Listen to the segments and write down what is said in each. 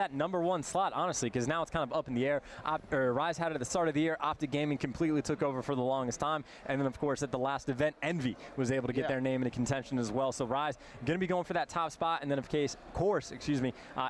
that #1 slot, honestly, because now it's kind of up in the air. Rise had it at the start of the year. Optic Gaming completely took over for the longest time. And then, of course, at the last event, Envy was able to get their name into contention as well. So Rise going to be going for that top spot. And then, of course,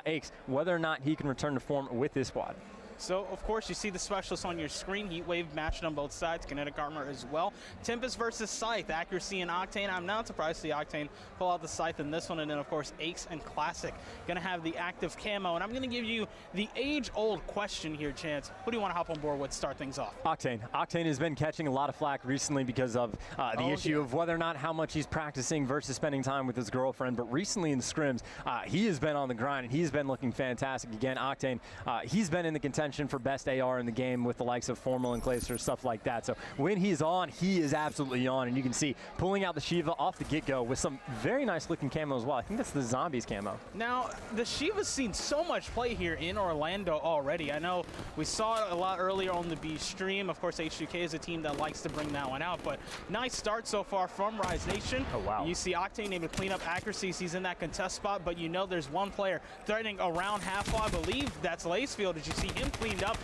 Aches, whether or not he can return to form with this squad. So, of course, you see the specialists on your screen. Heatwave matched on both sides. Kinetic Armor as well. Tempest versus Scythe. Accuracy and Octane. I'm not surprised to see Octane pull out the Scythe in this one. And then, of course, Aches and Classic going to have the active camo. And I'm going to give you the age-old question here, Chance. Who do you want to hop on board with to start things off? Octane. Octane has been catching a lot of flack recently because of the issue of whether or not how much he's practicing versus spending time with his girlfriend. But recently in the scrims, he has been on the grind, and he's been looking fantastic. Again, Octane, he's been in the contention for best AR in the game with the likes of Formal and Clayster, stuff like that. So when he's on, he is absolutely on. And you can see pulling out the Shiva off the get-go with some very nice looking camo as well. I think that's the Zombies camo. Now, the Shiva's seen so much play here in Orlando already. I know we saw it a lot earlier on the B stream. Of course, H2K is a team that likes to bring that one out. But nice start so far from Rise Nation. Oh, wow. You see Octane able to clean up accuracies. He's in that contest spot, but you know there's one player threatening around half-wall. I believe that's Lacefield. Did you see him cleaned up?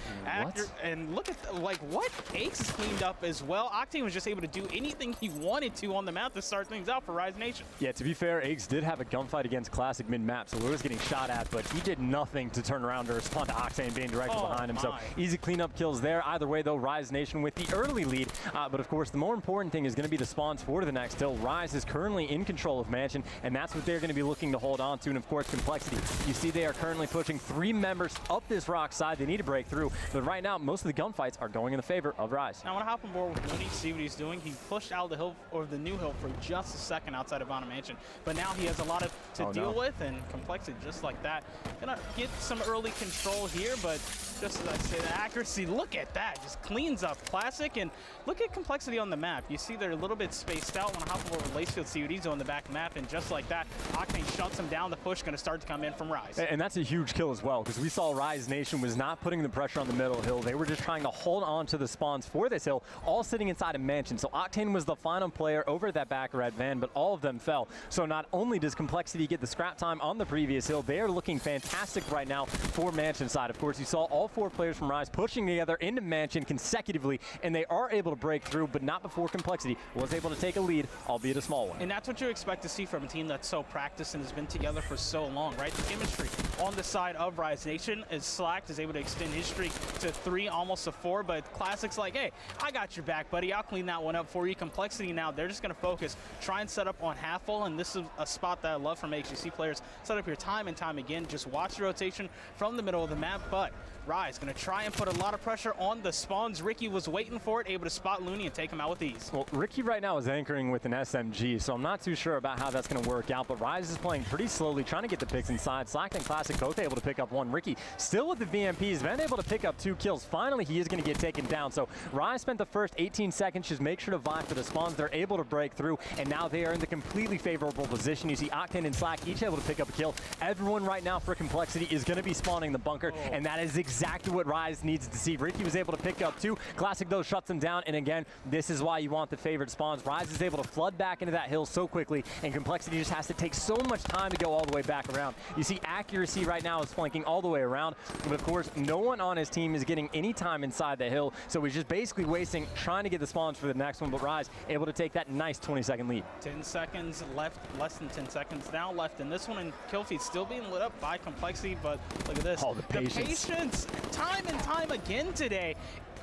And look at, what? Aches is cleaned up as well. Octane was just able to do anything he wanted to on the map to start things out for Rise Nation. Yeah, to be fair, Aches did have a gunfight against Classic mid-map, so Lou was getting shot at, but he did nothing to turn around to respond to Octane being directly behind him. So easy cleanup kills there. Either way, though, Rise Nation with the early lead. But of course, the more important thing is going to be the spawns for the next hill. Rise is currently in control of Mansion, and that's what they're going to be looking to hold on to. And of course, compLexity. You see they are currently pushing 3 members up this rock side. They need to break through, but right now, most of the gunfights are going in the favor of Rise. Now I want to hop on board with Looney, see what he's doing. He pushed out the hill, or the new hill, for just a second outside of Vanna Mansion, but now he has a lot to deal with, and compLexity just like that. Gonna get some early control here, but just as I say, the accuracy, look at that, just cleans up Classic, and look at compLexity on the map. You see they're a little bit spaced out. Want to hop over with Lacefield, see what he's doing on the back map, and just like that, Octane shuts him down. The push going to start to come in from Rise. And that's a huge kill as well, because we saw Rise Nation was not putting the pressure on the middle hill. They were just trying to hold on to the spawns for this hill, all sitting inside a mansion. So Octane was the final player over that back red van, but all of them fell. So not only does compLexity get the scrap time on the previous hill, they are looking fantastic right now for Mansion side. Of course, you saw all 4 players from Rise pushing together into Mansion consecutively, and they are able to break through, but not before compLexity was able to take a lead, albeit a small one. And that's what you expect to see from a team that's so practiced and has been together for so long, right? The chemistry on the side of Rise Nation is Slacked is able to extend his streak to 3, almost to 4, but Classic's like, hey, I got your back, buddy. I'll clean that one up for you. compLexity now, they're just going to focus, try and set up on half full, and this is a spot that I love from HGC players. Set up here time and time again. Just watch the rotation from the middle of the map, but Rise going to try and put a lot of pressure on the spawns. Ricky was waiting for it, able to spot Looney and take him out with ease. Well, Ricky right now is anchoring with an SMG, so I'm not too sure about how that's going to work out, but Rise is playing pretty slowly, trying to get the picks inside. Slacked and Classic both able to pick up 1. Ricky still with the VMPs, been able to pick up 2 kills. Finally, he is going to get taken down. So Rise spent the first 18 seconds just make sure to vie for the spawns. They're able to break through, and now they are in the completely favorable position. You see Octane and Slack each able to pick up a kill. Everyone right now for compLexity is going to be spawning the bunker, and that is exactly what Rise needs to see. Ricky was able to pick up 2. Classic, though, shuts him down, and again, this is why you want the favored spawns. Rise is able to flood back into that hill so quickly, and compLexity just has to take so much time to go all the way back around. You see accuracy right now is flanking all the way around, but of course, no one on his team is getting any time inside the hill, so he's just basically wasting trying to get the spawns for the next one, but Rise able to take that nice 20-second lead. 10 seconds left, less than 10 seconds now left in this one, and kill feed still being lit up by compLexity, but look at this. Oh, the patience. Time and time again today.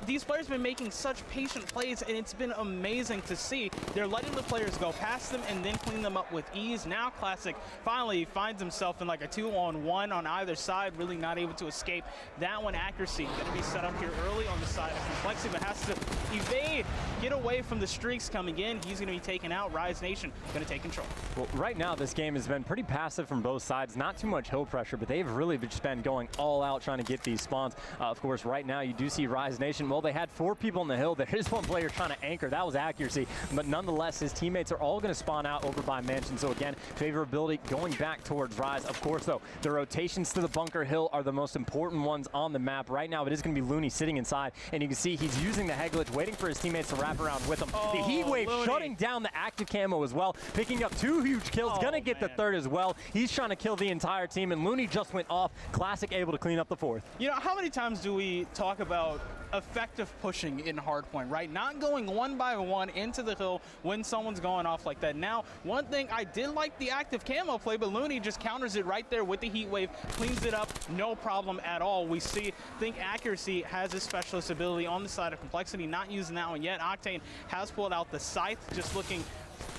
These players have been making such patient plays, and it's been amazing to see. They're letting the players go past them and then clean them up with ease. Now Classic finally finds himself in like a 2-on-1 on either side, really not able to escape that one. Accuracy going to be set up here early on the side of compLexity, but has to evade, get away from the streaks coming in. He's going to be taken out. Rise Nation going to take control. Well, right now this game has been pretty passive from both sides. Not too much hill pressure, but they've really just been going all out trying to get these spawns. Of course, right now you do see Rise Nation. Well, they had 4 people on the hill. There is one player trying to anchor. That was accuracy. But nonetheless, his teammates are all going to spawn out over by Mansion. So again, favorability going back towards Rise. Of course, though, the rotations to the bunker hill are the most important ones on the map. Right now, it is going to be Looney sitting inside. And you can see he's using the head glitch, waiting for his teammates to wrap around with him. The heat wave shutting down the active camo as well, picking up 2 huge kills. Going to get the 3rd as well. He's trying to kill the entire team, and Looney just went off. Classic able to clean up the 4th. You know, how many times do we talk about effective pushing in hardpoint, right? Not going one by one into the hill when someone's going off like that. Now, one thing I did like the active camo play, but Looney just counters it right there with the heat wave, cleans it up, no problem at all. We think accuracy has a specialist ability on the side of complexity, not using that one yet. Octane has pulled out the scythe, just looking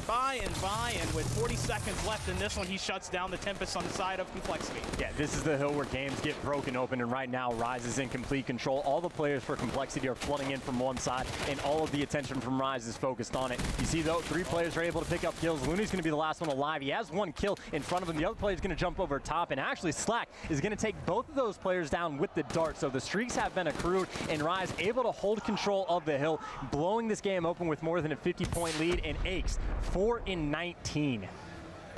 by, and with 40 seconds left in this one, he shuts down the Tempest on the side of complexity. Yeah, this is the hill where games get broken open, and right now Rise is in complete control. All the players for complexity are flooding in from one side, and all of the attention from Rise is focused on it. You see, though, 3 players are able to pick up kills. Looney's going to be the last one alive. He has 1 kill in front of him. The other player is going to jump over top, and actually Slack is going to take both of those players down with the dart. So the streaks have been accrued, and Rise able to hold control of the hill, blowing this game open with more than a 50-point lead, and Aches 4 in 19.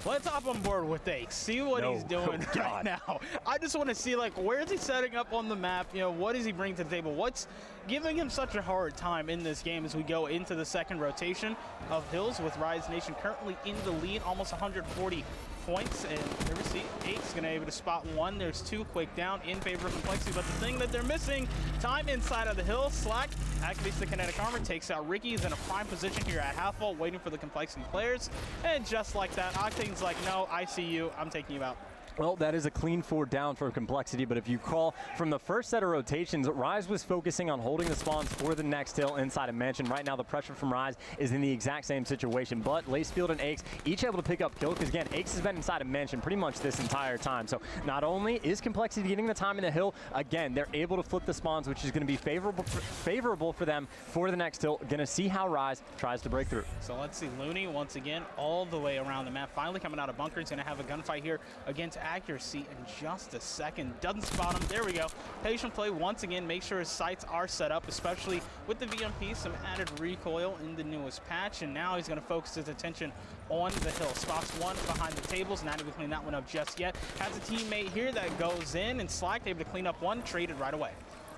Let's hop on board with Aches, see what he's doing right now. I just want to see, like, where is he setting up on the map? You know, what does he bring to the table? What's giving him such a hard time in this game as we go into the second rotation of hills with Rise Nation currently in the lead, almost 140 points, and there we see Aches going to be able to spot 1. There's 2 quick down in favor of complexity, but the thing that they're missing, time inside of the hill. Slack activates the kinetic armor, takes out Ricky. He's in a prime position here at half wall, waiting for the complexity players, and just like that, Octane's like, no, I see you, I'm taking you out. Well, that is a clean 4 down for complexity, but if you call from the first set of rotations, Rise was focusing on holding the spawns for the next hill inside of Mansion. Right now, the pressure from Rise is in the exact same situation, but Lacefield and Aches each able to pick up kills, because again, Aches has been inside of Mansion pretty much this entire time. So not only is complexity getting the time in the hill, again, they're able to flip the spawns, which is going to be favorable for them for the next hill. Going to see how Rise tries to break through. So let's see, Looney once again all the way around the map, finally coming out of bunker. He's going to have a gunfight here against accuracy in just a second. Doesn't spot him. There we go. Patient play once again. Make sure his sights are set up, especially with the VMP. Some added recoil in the newest patch, and now he's going to focus his attention on the hill. Spots 1 behind the tables. Not able to clean that one up just yet. Has a teammate here that goes in, and Slack able to clean up 1, traded right away.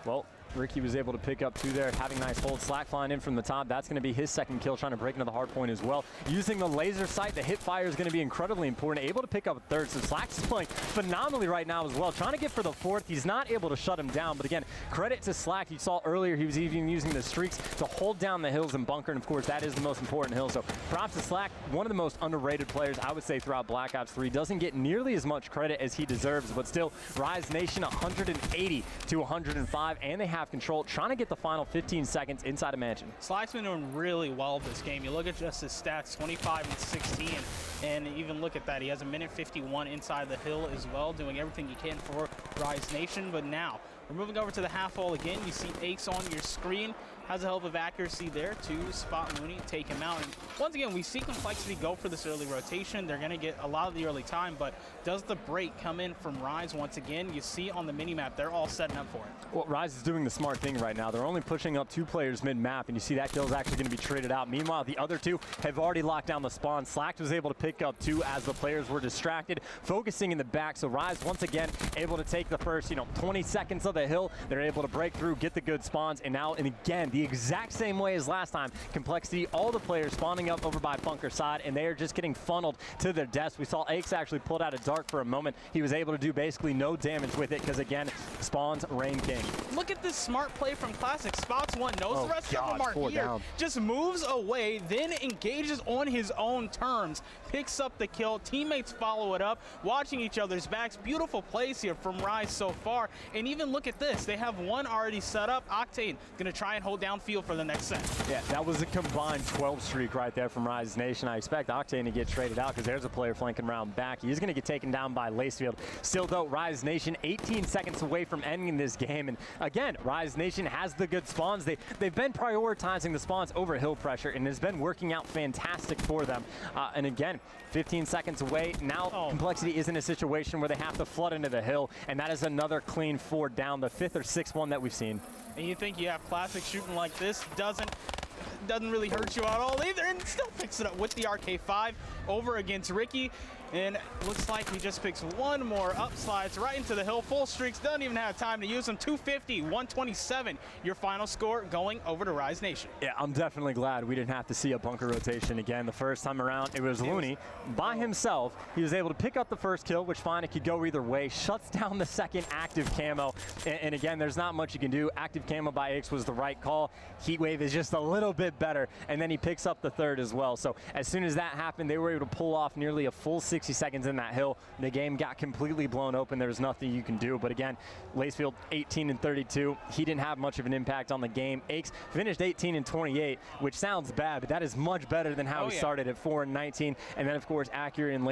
Well, Ricky was able to pick up 2 there, having nice hold. Slack flying in from the top. That's going to be his 2nd kill, trying to break into the hard point as well. Using the laser sight, the hip fire is going to be incredibly important. Able to pick up a 3rd, so Slack's playing phenomenally right now as well. Trying to get for the 4th. He's not able to shut him down, but again, credit to Slack. You saw earlier he was even using the streaks to hold down the hills and bunker, and of course that is the most important hill. So props to Slack, one of the most underrated players I would say throughout Black Ops 3. Doesn't get nearly as much credit as he deserves, but still, Rise Nation 180 to 105, and they have control, trying to get the final 15 seconds inside of Mansion. Slack's been doing really well this game. You look at just his stats, 25 and 16, and even look at that. He has a minute 51 inside the hill as well, doing everything he can for Rise Nation. But now, we're moving over to the half wall again. You see Aches on your screen. Has a hell of accuracy there to spot Looney, take him out. And once again, we see complexity go for this early rotation. They're going to get a lot of the early time, but does the break come in from Rise once again? You see on the mini-map, they're all setting up for it. Well, Rise is doing the smart thing right now. They're only pushing up 2 players mid-map, and you see that kill is actually going to be traded out. Meanwhile, the other 2 have already locked down the spawn. Slack was able to pick up 2 as the players were distracted, focusing in the back. So Rise, once again, able to take the first, 20 seconds of the hill. They're able to break through, get the good spawns, and now, and again, the exact same way as last time, complexity, all the players spawning up over by bunker side, and they are just getting funneled to their deaths. We saw Aches actually pulled out a dart for a moment. He was able to do basically no damage with it, because again, spawns reign king. Look at this smart play from Classic. Spots 1, knows the rest of them aren't here. Down. Just moves away, then engages on his own terms, picks up the kill. Teammates follow it up, watching each other's backs. Beautiful plays here from Rise so far. And even look at this. They have 1 already set up. Octane going to try and hold down field for the next set. Yeah, that was a combined 12 streak right there from Rise Nation. I expect Octane to get traded out, because there's a player flanking around back. He is going to get taken down by Lacefield. Still, though, Rise Nation 18 seconds away from ending this game. And again, Rise Nation has the good spawns. They've been prioritizing the spawns over hill pressure, and it's been working out fantastic for them. And again, 15 seconds away. Now, complexity is in a situation where they have to flood into the hill, and that is another clean 4 down. round, the 5th or 6th one that we've seen. And you think you have Classic shooting like this, doesn't really hurt you at all either, and still picks it up with the RK5 over against Ricky. And looks like he just picks one more up, slides right into the hill. Full streaks, doesn't even have time to use them. 250, 127, your final score going over to Rise Nation. Yeah, I'm definitely glad we didn't have to see a bunker rotation again. The first time around, it was Looney by himself. He was able to pick up the first kill, which fine, it could go either way. Shuts down the second active camo. And again, there's not much you can do. Active camo by Ix was the right call. Heatwave is just a little bit better. And then he picks up the third as well. So as soon as that happened, they were able to pull off nearly a full 60 seconds in that hill. The game got completely blown open. There was nothing you can do. But again, Lacefield 18 and 32. He didn't have much of an impact on the game. Aches finished 18 and 28, which sounds bad, but that is much better than how he started at 4 and 19. And then of course, Accuracy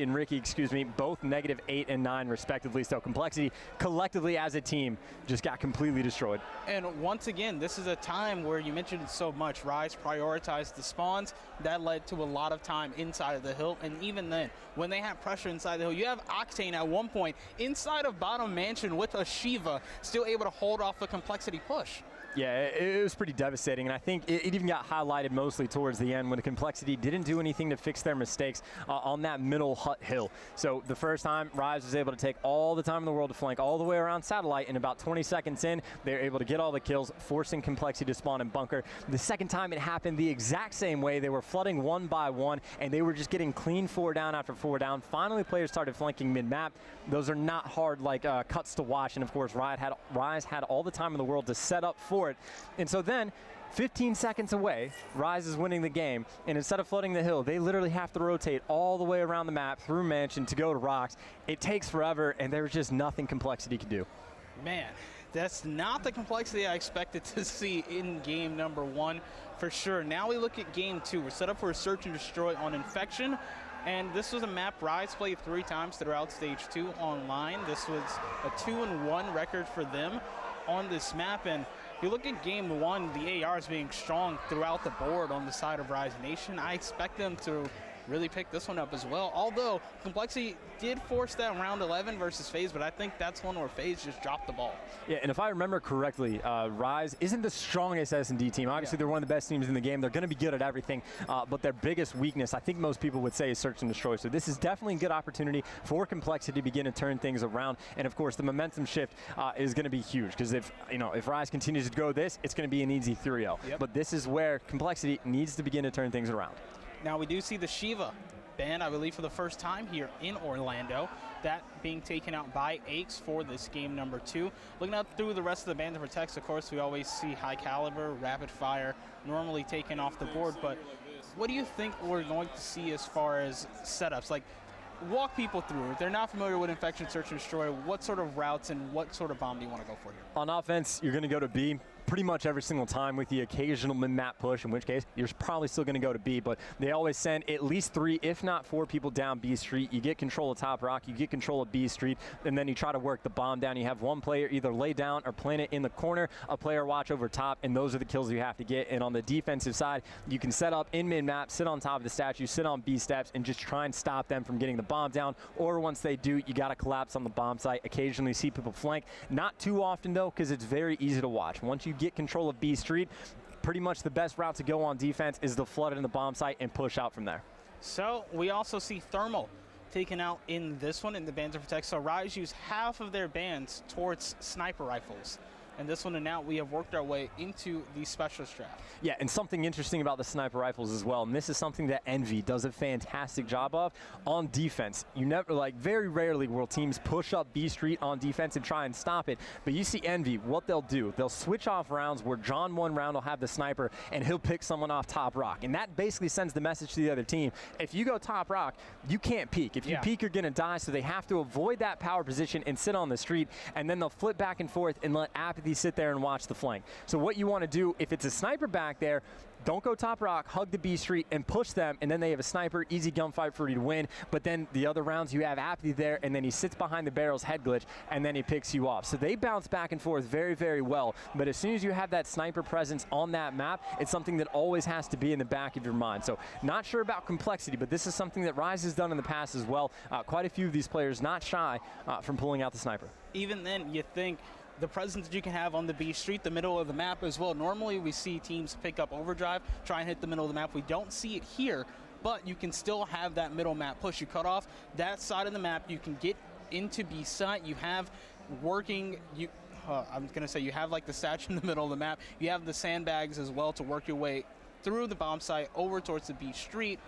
and Ricky, excuse me, both -8 and 9 respectively. So compLexity collectively as a team just got completely destroyed. And once again, this is a time where you mentioned it so much. Rise prioritized the spawns. That led to a lot of time inside of the hill. And even then, when they have pressure inside the hill, you have Octane at one point inside of bottom mansion with a Shiva, still able to hold off the compLexity push. Yeah, it was pretty devastating, and I think it even got highlighted mostly towards the end when the compLexity didn't do anything to fix their mistakes on that middle hut hill. So the first time, Rise was able to take all the time in the world to flank all the way around Satellite, and about 20 seconds in, they were able to get all the kills, forcing compLexity to spawn in bunker. The second time it happened the exact same way. They were flooding one by one, and they were just getting clean 4 down after 4 down. Finally, players started flanking mid-map. Those are not hard like cuts to watch, and of course, Rise had all the time in the world to set up for it. And so then, 15 seconds away, Rise is winning the game, and instead of flooding the hill, they literally have to rotate all the way around the map through Mansion to go to Rocks. It takes forever, and there's just nothing compLexity can do. Man, that's not the compLexity I expected to see in game number 1, for sure. Now we look at game 2. We're set up for a search and destroy on Infection. And this was a map Rise played 3 times throughout stage 2 online. This was a 2-1 record for them on this map. And you look at game 1, the ARs being strong throughout the board on the side of Rise Nation. I expect them to really pick this one up as well. Although compLexity did force that round 11 versus FaZe, but I think that's one where FaZe just dropped the ball. Yeah, and if I remember correctly, Rise isn't the strongest S&D team. Obviously, they're one of the best teams in the game. They're going to be good at everything, but their biggest weakness, I think most people would say, is search and destroy. So this is definitely a good opportunity for compLexity to begin to turn things around. And of course, the momentum shift is going to be huge, because if Rise continues to go this, it's going to be an easy 3-0. But this is where compLexity needs to begin to turn things around. Now we do see the Shiva banned, I believe, for the first time here in Orlando. That being taken out by Aches for this game number 2. Looking out through the rest of the Band of Protects, of course, we always see High Caliber, Rapid Fire normally taken off the board. But what do you think we're going to see as far as setups? Like, walk people through. If they're not familiar with Infection, Search and Destroy, what sort of routes and what sort of bomb do you want to go for here? On offense, you're going to go to B pretty much every single time, with the occasional mid-map push, in which case you're probably still going to go to B, but they always send at least 3, if not 4 people down B Street. You get control of Top Rock, you get control of B Street, and then you try to work the bomb down. You have one player either lay down or plant it in the corner, a player watch over top, and those are the kills you have to get. And on the defensive side, you can set up in mid-map, sit on top of the statue, sit on B steps, and just try and stop them from getting the bomb down. Or once they do, you got to collapse on the bomb site. Occasionally see people flank. Not too often, though, because it's very easy to watch. Once you get control of B Street, pretty much the best route to go on defense is to flood in the bomb site and push out from there. So we also see Thermal taken out in this one in the Bands of Protect. So Rise used half of their bands towards sniper rifles. And this one, and now we have worked our way into the specialist draft. Yeah, and something interesting about the sniper rifles as well, and this is something that Envy does a fantastic job of on defense. You never, like, very rarely will teams push up B Street on defense and try and stop it, but you see Envy, what they'll do, they'll switch off rounds where John one round will have the sniper and he'll pick someone off Top Rock, and that basically sends the message to the other team. If you go Top Rock, you can't peek. If you peek, you're gonna die, so they have to avoid that power position and sit on the street, and then they'll flip back and forth and let Apathy immediately sit there and watch the flank. So what you want to do, if it's a sniper back there, don't go top rock, hug the B street, and push them, and then they have a sniper, easy gunfight for you to win. But then the other rounds, you have Apathy there, and then he sits behind the barrel's head glitch, and then he picks you off. So they bounce back and forth very, very well. But as soon as you have that sniper presence on that map, it's something that always has to be in the back of your mind. So not sure about complexity, but this is something that Rise has done in the past as well. Quite a few of these players not shy from pulling out the sniper. Even then, you think the presence that you can have on the B street, the middle of the map as well. Normally we see teams pick up overdrive, try and hit the middle of the map. We don't see it here, but you can still have that middle map push. You cut off that side of the map, you can get into B site. You have working, I'm going to say you have like the statue in the middle of the map. You have the sandbags as well to work your way through the bomb site over towards the B street.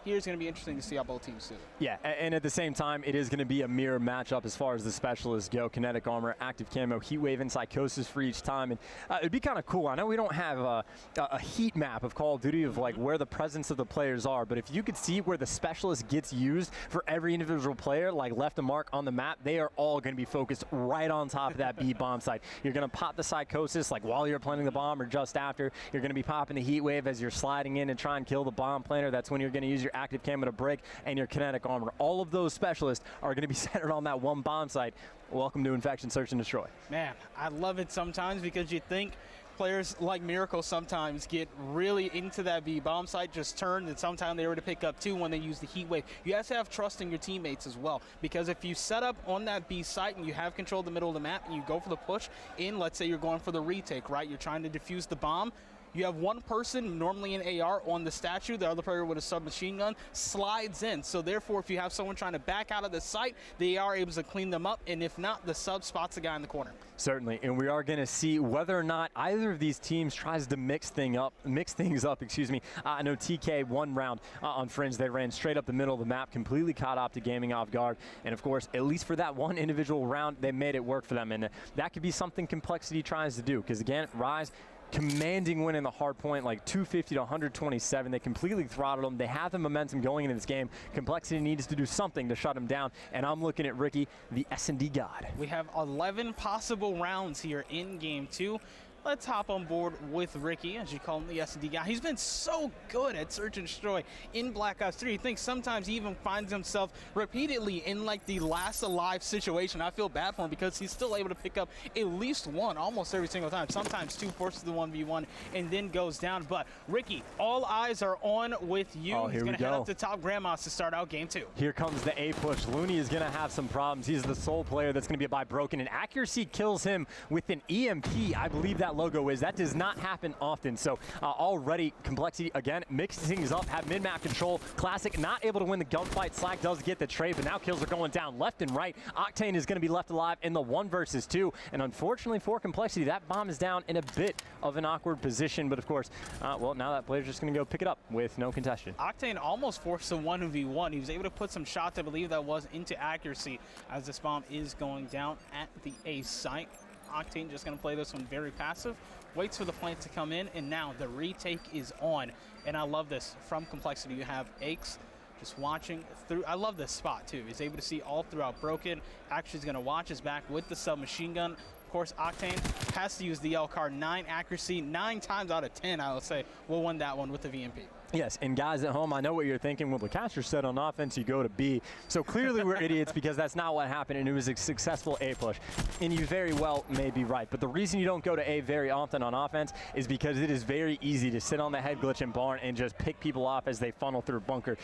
Here's going to be interesting to see how both teams do. Yeah, and at the same time, it is going to be a mirror matchup as far as the specialists go. Kinetic armor, active camo, heat wave, and psychosis for each time. And it'd be kind of cool. I know we don't have a heat map of Call of Duty of like where the presence of the players are, but if you could see where the specialist gets used for every individual player, like left a mark on the map, they are all going to be focused right on top of that B bomb site. You're going to pop the psychosis like while you're planting the bomb or just after. You're going to be popping the heat wave as you're sliding in and try and kill the bomb planter. That's when you're going to use your active camo to break and your kinetic armor. All of those specialists are going to be centered on that one bomb site. Welcome to Infection, Search, and Destroy. Man, I love it sometimes because you think players like Miracle sometimes get really into that B bomb site, just turn, and sometimes they're able to pick up two when they use the heat wave. You have to have trust in your teammates as well, because if you set up on that B site and you have control of the middle of the map and you go for the push in, let's say you're going for the retake, right? You're trying to defuse the bomb. You have one person, normally an AR, on the statue. The other player with a submachine gun slides in. So therefore, if you have someone trying to back out of the site, they are able to clean them up. And if not, the sub spots the guy in the corner. Certainly, and we are going to see whether or not either of these teams tries to mix things up. I know TK one round on Fringe, they ran straight up the middle of the map, completely caught Optic Gaming off guard. And of course, at least for that one individual round, they made it work for them. And that could be something complexity tries to do, because again, Rise commanding win in the hard point, like 250 to 127. They completely throttled them. They have the momentum going into this game. Complexity needs to do something to shut them down, and I'm looking at Ricky, the S&D god. We have 11 possible rounds here in game 2. Let's hop on board with Ricky, as you call him, the S&D guy. He's been so good at Search and Destroy in Black Ops 3. You think sometimes he even finds himself repeatedly in like the last alive situation. I feel bad for him because he's still able to pick up at least one almost every single time. Sometimes two, forces the 1v1 and then goes down. But Ricky, all eyes are on with you. Oh, he's going to head up to top Grandma's to start out game 2. Here comes the A push. Looney is going to have some problems. He's the sole player that's going to be by Broken, and accuracy kills him with an EMP. I believe that logo is. That does not happen often. So already complexity again mixing things up, have mid-map control. Classic not able to win the gunfight. Slack does get the trade, but now kills are going down left and right. Octane is going to be left alive in the 1 versus 2, and unfortunately for complexity, that bomb is down in a bit of an awkward position. But of course, well, now that player's just going to go pick it up with no contestation. Octane almost forced a 1v1. He was able to put some shots, I believe that was, into accuracy as this bomb is going down at the A site. Octane just going to play this one very passive, waits for the plant to come in, and now the retake is on. And I love this. From complexity, you have Aches just watching through. I love this spot too. He's able to see all throughout Broken. Actually, he's going to watch his back with the submachine gun. Of course, Octane has to use the L card. 9 accuracy, 9 times out of 10, I would say, will win that one with the VMP. Yes, and guys at home, I know what you're thinking. Well, the caster said on offense you go to B. So clearly we're idiots because that's not what happened, and it was a successful A push. And you very well may be right. But the reason you don't go to A very often on offense is because it is very easy to sit on the head glitch and barn and just pick people off as they funnel through Broken.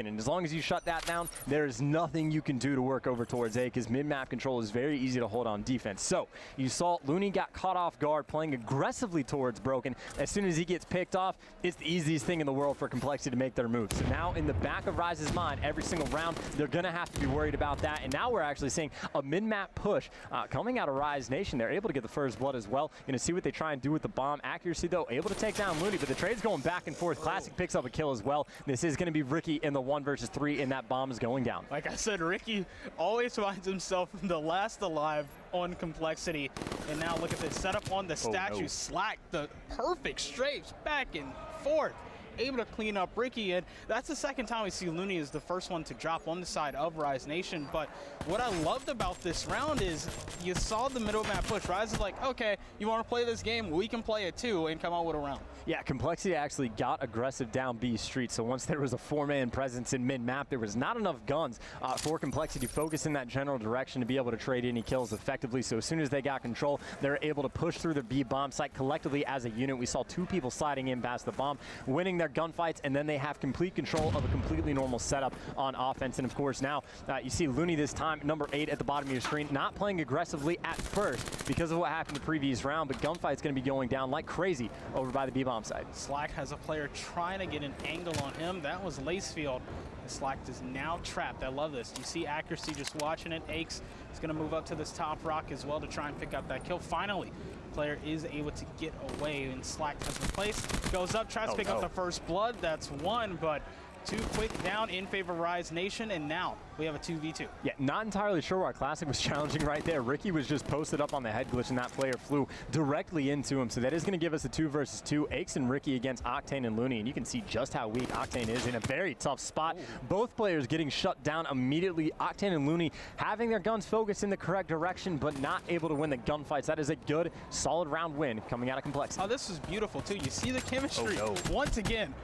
And as long as you shut that down, there is nothing you can do to work over towards A, because mid-map control is very easy to hold on defense. So you saw Looney got caught off guard playing aggressively towards Broken. As soon as he gets picked off, it's the easiest thing in the world for complexity to make their moves. So now in the back of Rise's mind, every single round, they're going to have to be worried about that. And now we're actually seeing a mid-map push coming out of Rise Nation. They're able to get the first blood as well. Going to see what they try and do with the bomb. Accuracy, though, able to take down Looney, but the trade's going back and forth. Classic picks up a kill as well. This is going to be Ricky in the 1 versus 3, and that bomb is going down. Like I said, Ricky always finds himself the last alive on complexity. And now look at this setup on the statue. No. Slack, the perfect strafes back and forth. able to clean up Ricky, and that's the second time we see Looney is the first one to drop on the side of Rise Nation. But what I loved about this round is you saw the middle map push. Rise is like, okay, you want to play this game? We can play it too, and come out with a round. Yeah, compLexity actually got aggressive down B Street, so once there was a 4-man presence in mid-map, there was not enough guns for compLexity to focus in that general direction to be able to trade any kills effectively. So as soon as they got control, they were able to push through the B bomb site collectively as a unit. We saw 2 people sliding in past the bomb, winning their gunfights, and then they have complete control of a completely normal setup on offense. And of course now, you see Looney this time, number 8 at the bottom of your screen, not playing aggressively at first because of what happened the previous round, but gunfight's going to be going down like crazy over by the B bomb side. Slack has a player trying to get an angle on him. That was Lacefield. And Slack is now trapped. I love this. You see Accuracy just watching it. Aches is going to move up to this top rock as well to try and pick up that kill. Finally, player is able to get away, and Slack has been placed. Goes up, tries to pick up the first blood. That's one, but too quick down in favor of Rise Nation, and now we have a 2v2. Yeah, not entirely sure why Classic was challenging right there. Ricky was just posted up on the head glitch, and that player flew directly into him. So that is going to give us a 2 versus 2. Aches and Ricky against Octane and Looney, and you can see just how weak Octane is in a very tough spot. Both players getting shut down immediately. Octane and Looney having their guns focused in the correct direction, but not able to win the gunfights. That is a good, solid round win coming out of compLexity. Oh, this is beautiful, too. You see the chemistry once again.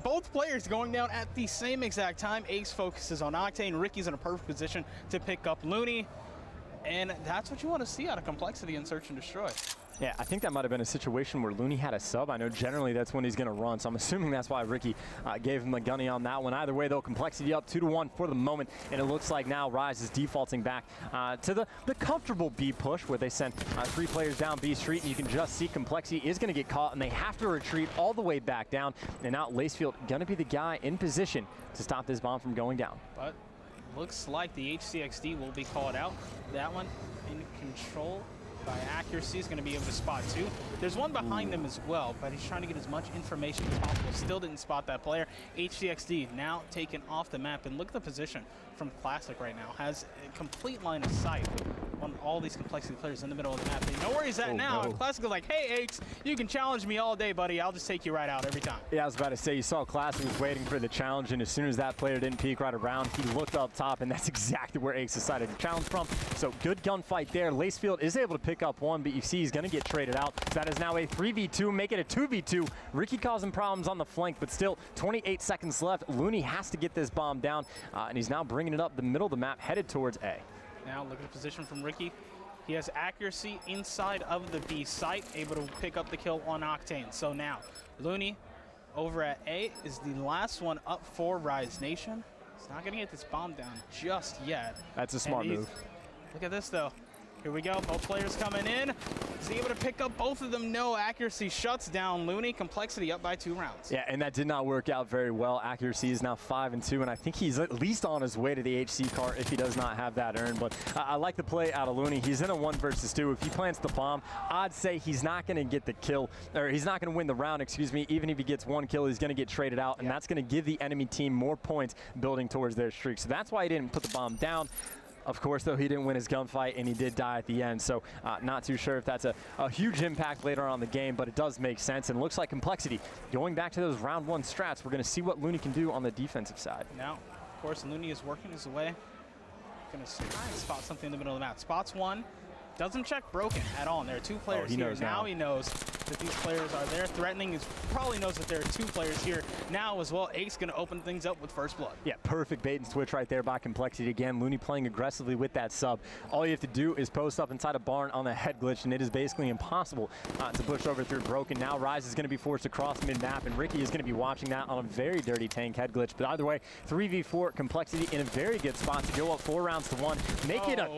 Both players going down at the same exact time. Ace focuses on Octane. Ricky's in a perfect position to pick up Looney. And that's what you want to see out of compLexity in Search and Destroy. Yeah, I think that might have been a situation where Looney had a sub. I know generally that's when he's going to run, so I'm assuming that's why Ricky gave him a gunny on that one. Either way, though, compLexity up 2-1 for the moment, and it looks like now Rise is defaulting back to the comfortable B push, where they sent 3 players down B Street, and you can just see compLexity is going to get caught, and they have to retreat all the way back down. And now Lacefield going to be the guy in position to stop this bomb from going down. But looks like the HCXD will be called out. That one in control by Accuracy is going to be able to spot 2. There's one behind them as well, but he's trying to get as much information as possible. Still didn't spot that player. HCXD now taken off the map, and look at the position from Classic right now. Has a complete line of sight on all these compLexity players in the middle of the map. They know where he's at now, and Classic is like, hey, Aches, you can challenge me all day, buddy. I'll just take you right out every time. Yeah, I was about to say, you saw Classic was waiting for the challenge, and as soon as that player didn't peek right around, he looked up top, and that's exactly where Aches decided to challenge from. So good gunfight there. Lacefield is able to pick up one, but you see he's going to get traded out. So that is now a 3v2, make it a 2v2. Ricky causing problems on the flank, but still 28 seconds left. Looney has to get this bomb down, and he's now bringing it up the middle of the map, headed towards A. Now look at the position from Ricky. He has Accuracy inside of the B site, able to pick up the kill on Octane. So now Looney over at A is the last one up for Rise Nation. He's not going to get this bomb down just yet. That's a smart move. Look at this, though. Here we go. Both players coming in. Is he able to pick up both of them? No. Accuracy shuts down Looney. compLexity up by 2 rounds. Yeah, and that did not work out very well. Accuracy is now 5-2, and I think he's at least on his way to the HC car if he does not have that earned. But I like the play out of Looney. He's in a 1 versus 2. If he plants the bomb, I'd say he's not going to get the kill, or he's not going to win the round, excuse me. Even if he gets 1 kill, he's going to get traded out, and that's going to give the enemy team more points building towards their streak. So that's why he didn't put the bomb down. Of course, though, he didn't win his gunfight, and he did die at the end. So not too sure if that's a huge impact later on in the game, but it does make sense. And it looks like compLexity going back to those round 1 strats. We're going to see what Looney can do on the defensive side. Now, of course, Looney is working his way. Going to try and spot something in the middle of the map. Spots 1. Doesn't check broken at all, and there are 2 players here. Now he knows that these players are there threatening. He probably knows that there are 2 players here now as well. Ake's going to open things up with first blood. Yeah, perfect bait and switch right there by compLexity again. Looney playing aggressively with that sub. All you have to do is post up inside a barn on the head glitch, and it is basically impossible to push over through broken. Now Rise is going to be forced to cross mid-map, and Ricky is going to be watching that on a very dirty tank head glitch. But either way, 3v4, compLexity in a very good spot to go up 4 rounds to 1. Make it a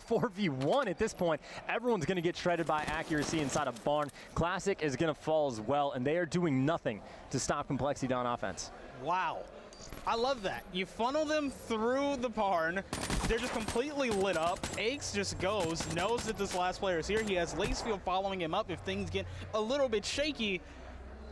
4v1 at this point. Everyone's going to get shredded by Accuracy inside a barn. Classic is going to fall as well, and they are doing nothing to stop compLexity on offense. Wow. I love that. You funnel them through the barn. They're just completely lit up. Aches just goes, knows that this last player is here. He has Lacefield following him up if things get a little bit shaky.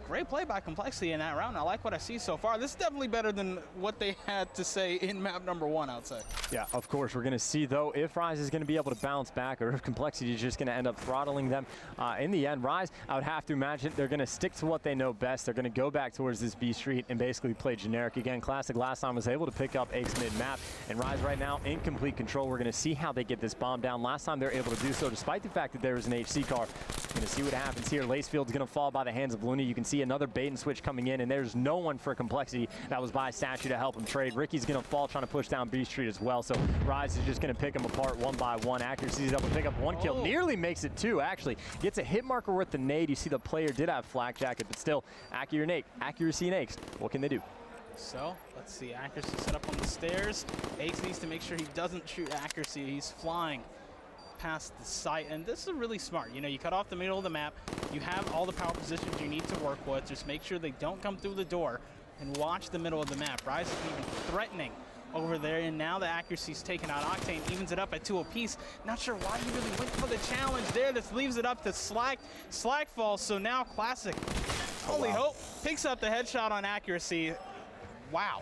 great play by compLexity in that round. I like what I see so far. This is definitely better than what they had to say in map number 1, I would say. Yeah, of course. We're going to see, though, if Rise is going to be able to bounce back or if compLexity is just going to end up throttling them. In the end, Rise, I would have to imagine they're going to stick to what they know best. They're going to go back towards this B Street and basically play generic. Again, Classic last time was able to pick up Aches mid-map, and Rise right now in complete control. We're going to see how they get this bomb down. Last time they're able to do so, despite the fact that there was an HC car. Going to see what happens here. Lacefield's going to fall by the hands of Looney. You can see another bait and switch coming in, and there's no one for compLexity that was by Statue to help him trade. Ricky's going to fall trying to push down B Street as well, so Rise is just going to pick him apart one by one. Accuracy's able to pick up 1 kill, nearly makes it 2 actually. Gets a hit marker with the nade. You see the player did have flak jacket, but still, accuracy and Aches, what can they do? So, let's see, Accuracy set up on the stairs. Aches needs to make sure he doesn't shoot Accuracy. He's flying past the site, and this is really smart. You know, you cut off the middle of the map, you have all the power positions you need to work with. Just make sure they don't come through the door and watch the middle of the map. Rise is even threatening over there, and now the Accuracy's taken out. Octane evens it up at 2 apiece. Not sure why he really went for the challenge there. This leaves it up to Slack. Slack falls, so now Classic, only hope, picks up the headshot on Accuracy. Wow.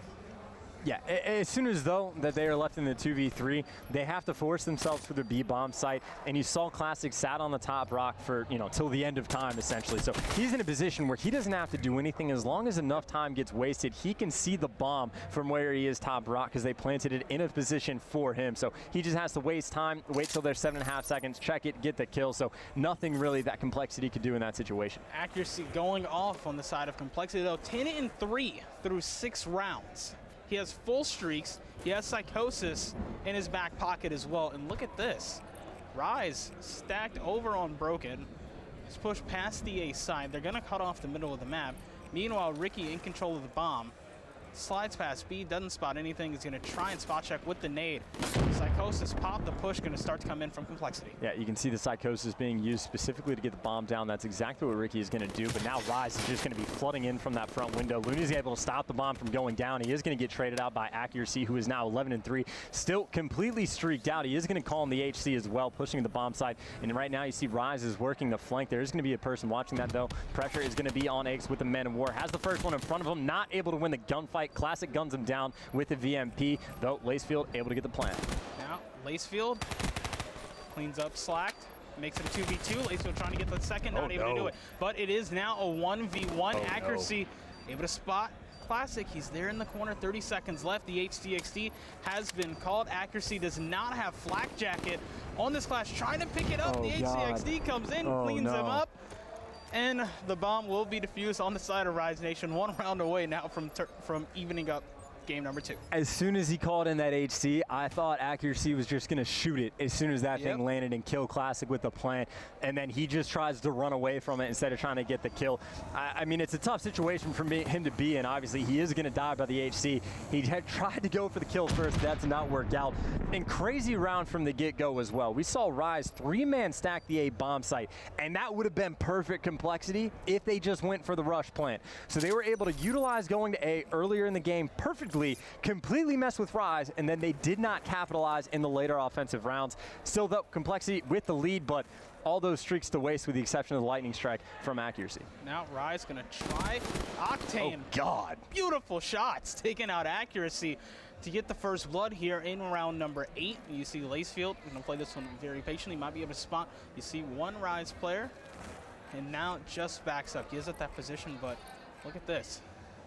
Yeah, as soon as though that they are left in the 2v3, they have to force themselves for the B bomb site, and you saw Classic sat on the top rock for, you know, till the end of time essentially. So he's in a position where he doesn't have to do anything. As long as enough time gets wasted, he can see the bomb from where he is top rock because they planted it in a position for him. So he just has to waste time, wait till there's 7.5 seconds, check it, get the kill. So nothing really that compLexity could do in that situation. Accuracy going off on the side of compLexity though, 10-3 through 6 rounds. He has full streaks. He has Psychosis in his back pocket as well. And look at this. Rise stacked over on Broken. He's pushed past the A side. They're going to cut off the middle of the map. Meanwhile, Ricky in control of the bomb. Slides past B, doesn't spot anything. He's going to try and spot check with the nade. Psychosis pop the push, going to start to come in from compLexity. Yeah, you can see the Psychosis being used specifically to get the bomb down. That's exactly what Ricky is going to do, but now Rise is just going to be flooding in from that front window. Looney's able to stop the bomb from going down. He is going to get traded out by Accuracy, who is now 11-3, still completely streaked out. He is going to call in the HC as well, pushing the bomb side, and right now you see Rise is working the flank. There is going to be a person watching that, though. Pressure is going to be on Aches with the Man of War. Has the first one in front of him, not able to win the gunfight. Classic guns him down with the VMP, though Lacefield able to get the plant. Now, Lacefield cleans up Slacked, makes it a 2v2. Lacefield trying to get the second, not able to do it. But it is now a 1v1. Accuracy able to spot Classic. He's there in the corner, 30 seconds left. The HDXD has been called. Accuracy does not have flak jacket on this clash, trying to pick it up. The HDXD comes in, cleans him up. And the bomb will be defused on the side of Rise Nation. 1 round away now from evening up game number 2. As soon as he called in that HC, I thought Accuracy was just going to shoot it as soon as that thing landed and kill Classic with the plant, and then he just tries to run away from it instead of trying to get the kill. I mean, it's a tough situation for him to be in. Obviously, he is going to die by the HC. He had tried to go for the kill first. That did not work out. And crazy round from the get-go as well. We saw Rise 3-man stack the A bomb site, and that would have been perfect compLexity if they just went for the rush plant. So they were able to utilize going to A earlier in the game perfectly, completely mess with Rise, and then they did not capitalize in the later offensive rounds. Still, though, compLexity with the lead, but all those streaks to waste with the exception of the lightning strike from Accuracy. Now Rise gonna try Octane. Oh God. Beautiful shots taking out Accuracy to get the first blood here in round number 8. You see Lacefield gonna play this one very patiently, might be able to spot. You see one Rise player, and now just backs up, gives up that position, but look at this.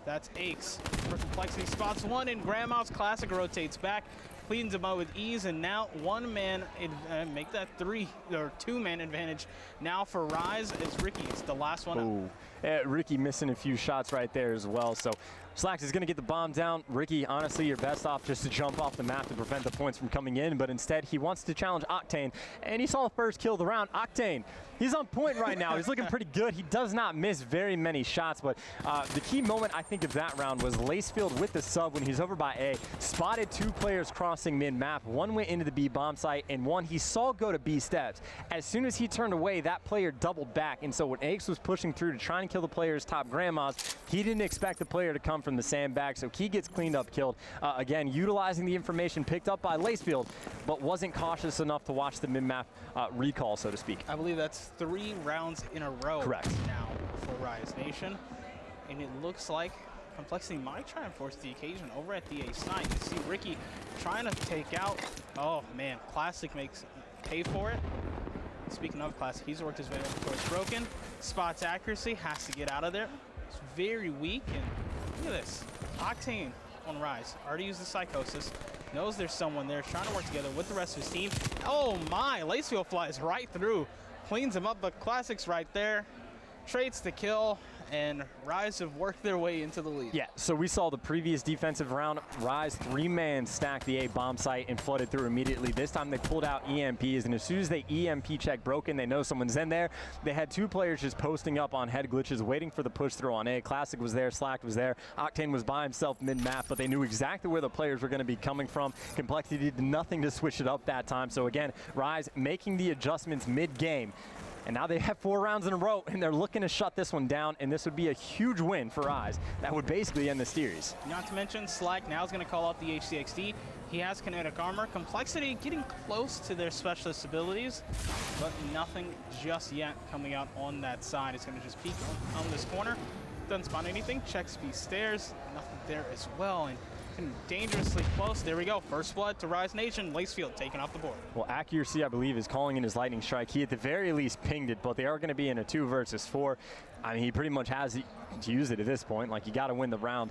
That's Aches for compLexity. Spots one, and Grandma's Classic rotates back, cleans him out with ease, and now 1-man, make that 2-man advantage now for Rise as Ricky is the last one up. Ricky missing a few shots right there as well. So Slacks is going to get the bomb down. Ricky, honestly, you're best off just to jump off the map to prevent the points from coming in, but instead he wants to challenge Octane, and he saw the first kill of the round. Octane, he's on point right now. He's looking pretty good. He does not miss very many shots, but the key moment I think of that round was Lacefield with the sub when he's over by A, spotted 2 players crossing mid-map. One went into the B bomb site, and one he saw go to B steps. As soon as he turned away, that player doubled back, and so when Aches was pushing through to try and kill the player's top Grandmas, he didn't expect the player to come from the sandbag, so he gets cleaned up, killed. Again, utilizing the information picked up by Lacefield, but wasn't cautious enough to watch the mid-map recall, so to speak. I believe that's 3 rounds in a row. Correct. Now for Rise Nation. And it looks like compLexity might try and force the occasion over at the A side. You see Ricky trying to take out. Oh man, Classic makes pay for it. Speaking of Classic, he's worked his way over towards Broken. Spots accuracy, has to get out of there. It's very weak, and look at this. Octane on Rise, already used the Psychosis. Knows there's someone there, trying to work together with the rest of his team. Oh my, Lacefield flies right through. Cleans him up, but Classic's right there. Trades the kill, and Rise have worked their way into the lead. Yeah, so we saw the previous defensive round, Rise 3-man stacked the A bomb site and flooded through immediately. This time they pulled out EMPs, and as soon as they EMP check Broken, they know someone's in there. They had 2 players just posting up on head glitches, waiting for the push through on A. Classic was there, Slack was there. Octane was by himself mid-map, but they knew exactly where the players were going to be coming from. compLexity did nothing to switch it up that time. So again, Rise making the adjustments mid-game. And now they have 4 rounds in a row, and they're looking to shut this one down, and this would be a huge win for Rise. That would basically end the series. Not to mention, Slack now is going to call out the HCXD. He has kinetic armor. compLexity getting close to their specialist abilities, but nothing just yet coming out on that side. It's going to just peek on this corner. Doesn't spawn anything. Checks B stairs. Nothing there as well. And dangerously close. There we go. First blood to Rise Nation. Lacefield taken off the board. Well, accuracy, I believe, is calling in his lightning strike. He at the very least pinged it, but they are going to be in a 2 versus 4. I mean, he pretty much has to use it at this point. Like, you got to win the round.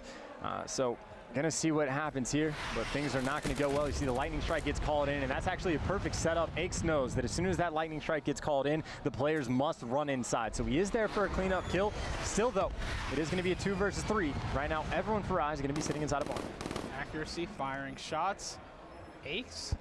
So gonna see what happens here, but things are not going to go well. You see the lightning strike gets called in, and that's actually a perfect setup. Aix knows that as soon as that lightning strike gets called in, the players must run inside. So he is there for a cleanup kill. Still, though, it is going to be a 2 versus 3. Right now, everyone for Rise is going to be sitting inside a barn. Accuracy, firing shots. Aix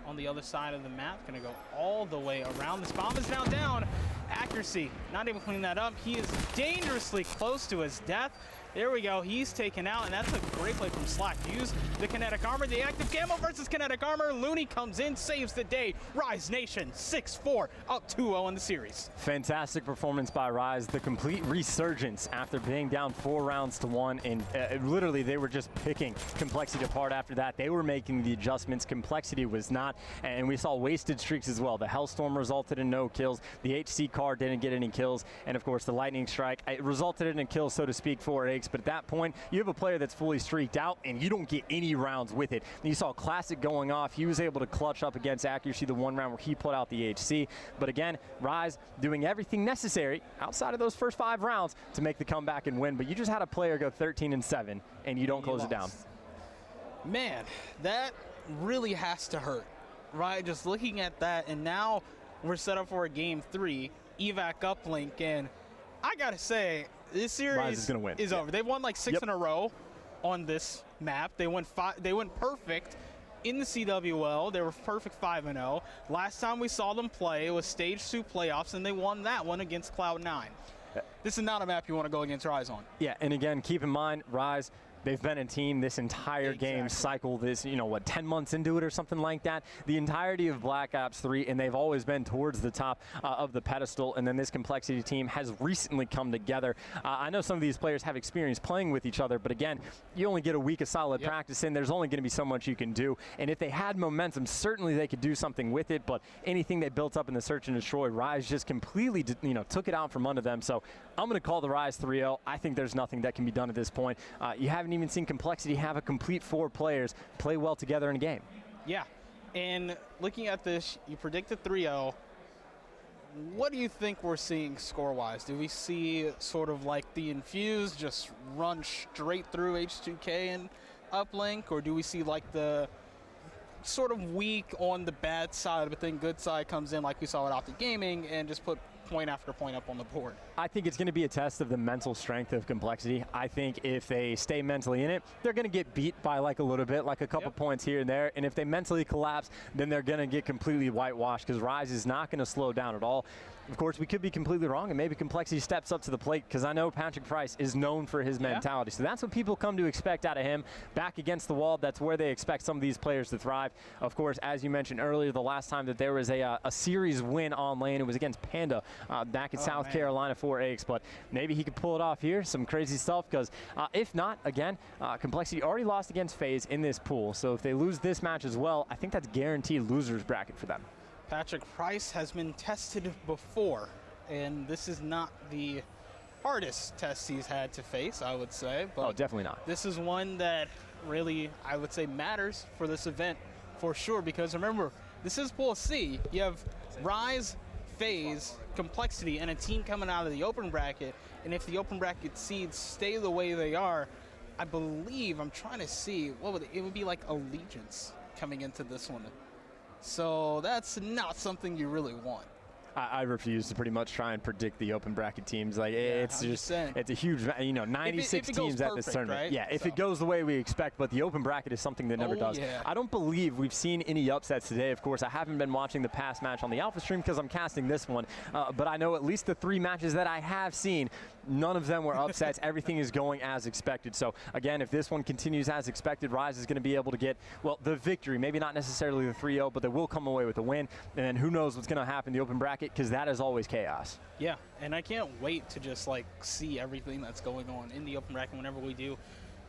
on the other side of the map, gonna go all the way around. This bomb is now down. Accuracy, not able to clean that up. He is dangerously close to his death. There we go, he's taken out, and that's a great play from Slack. Use the kinetic armor, the active camo versus kinetic armor. Looney comes in, saves the day. Rise Nation 6-4, up 2-0 in the series. Fantastic performance by Rise. The complete resurgence after being down 4 rounds to 1, and literally they were just picking compLexity apart after that. They were making the adjustments. compLexity was not, and we saw wasted streaks as well. The Hellstorm resulted in no kills. The HC car didn't get any kills, and of course the lightning strike, it resulted in a kill, so to speak, for Aix. But at that point, you have a player that's fully streaked out, and you don't get any rounds with it. And you saw Classic going off. He was able to clutch up against accuracy the 1 round where he put out the HC. But again, Rise doing everything necessary outside of those first 5 rounds to make the comeback and win. But you just had a player go 13-7, and you don't close it down. Man, that really has to hurt, right? Just looking at that, and now we're set up for a game 3, evac uplink, and I gotta say, this series is over. They've won like 6 in a row on this map. They went perfect in the CWL. They were perfect 5-0. Last time we saw them play, it was Stage 2 playoffs, and they won that one against Cloud9. This is not a map you want to go against Rise on. Yeah, and again, keep in mind, Rise, they've been a team this entire game cycle, this, 10 months into it or something like that. The entirety of Black Ops 3, and they've always been towards the top of the pedestal, and then this compLexity team has recently come together. I know some of these players have experience playing with each other, but again, you only get a week of solid practice in. There's only going to be so much you can do, and if they had momentum, certainly they could do something with it, but anything they built up in the search and destroy, Rise just completely took it out from under them. So I'm going to call the Rise 3-0. I think there's nothing that can be done at this point. You haven't even seen compLexity have a complete 4 players play well together in a game. Yeah, and looking at this, you predicted 3-0. What do you think we're seeing score-wise? Do we see sort of like the Infused just run straight through H2K and uplink, or do we see like the sort of weak on the bad side, but then good side comes in like we saw at Optic Gaming and just put point after point up on the board? I think it's going to be a test of the mental strength of compLexity. I think if they stay mentally in it, they're going to get beat by like a little bit, like a couple points here and there. And if they mentally collapse, then they're going to get completely whitewashed, because Rise is not going to slow down at all. Of course, we could be completely wrong, and maybe compLexity steps up to the plate, because I know Patrick Price is known for his mentality. So that's what people come to expect out of him. Back against the wall, that's where they expect some of these players to thrive. Of course, as you mentioned earlier, the last time that there was a series win on lane, it was against Panda back in South Carolina for Aix. But maybe he could pull it off here, some crazy stuff, because if not, again, compLexity already lost against FaZe in this pool. So if they lose this match as well, I think that's guaranteed losers bracket for them. Patrick Price has been tested before, and this is not the hardest test he's had to face, I would say. But Oh, definitely not. this is one that really, I would say, matters for this event for sure, because remember, this is Pool C. You have Rise, FaZe, compLexity, and a team coming out of the open bracket, and if the open bracket seeds stay the way they are, I believe, I'm trying to see, it would be like Allegiance coming into this one. So that's not something you really want. I refuse to pretty much try and predict the open bracket teams. Like it's a huge, 96 if it teams goes at this perfect, tournament. right? Yeah, if So. it goes the way we expect, but the open bracket is something that never does. Yeah. I don't believe we've seen any upsets today. Of course, I haven't been watching the past match on the Alpha stream because I'm casting this one, but I know at least the 3 matches that I have seen, none of them were upsets. Everything is going as expected. So again, if this one continues as expected, Rise is going to be able to get, well, the victory. Maybe not necessarily the 3-0, but they will come away with a win. And then who knows what's going to happen in the open bracket, because that is always chaos. Yeah, and I can't wait to just like see everything that's going on in the open bracket whenever we do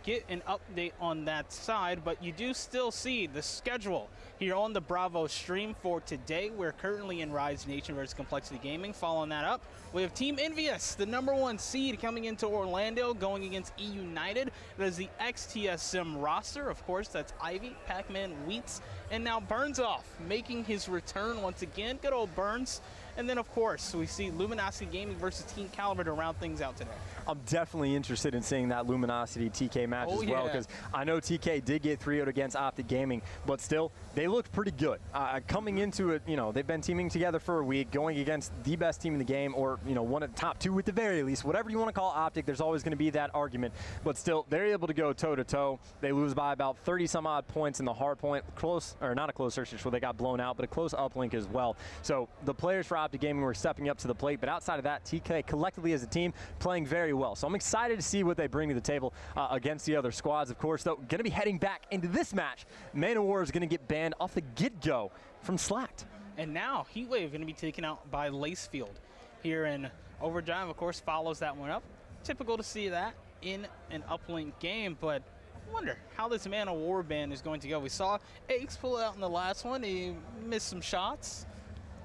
get an update on that side. But you do still see the schedule here on the Bravo stream for today. We're currently in Rise Nation versus compLexity Gaming. Following that up, we have Team Envious, the #1 seed, coming into Orlando, going against E United. That is the XTSM roster. Of course, that's Ivy, Pac-Man, Wheats, and now Burns off, making his return once again. Good old Burns. And then, of course, we see Luminosity Gaming versus Team Caliber to round things out today. I'm definitely interested in seeing that Luminosity TK match as well, because I know TK did get 3-0 against Optic Gaming, but still, they looked pretty good. Coming into it, they've been teaming together for a week, going against the best team in the game, or, one of the top 2 at the very least. Whatever you want to call Optic, there's always going to be that argument. But still, they're able to go toe-to-toe. They lose by about 30-some-odd points in the hard point. Close, or not a close search where they got blown out, but a close uplink as well. So the players for Optic Gaming were stepping up to the plate, but outside of that, TK collectively as a team playing very well. So I'm excited to see what they bring to the table against the other squads. Of course, though, going to be heading back into this match. Man of War is going to get banned off the get-go from Slacked. And now Heatwave going to be taken out by Lacefield here in Overdrive. Of course, follows that one up. Typical to see that in an uplink game, but I wonder how this Man of War ban is going to go. We saw Aches pull it out in the last one. He missed some shots.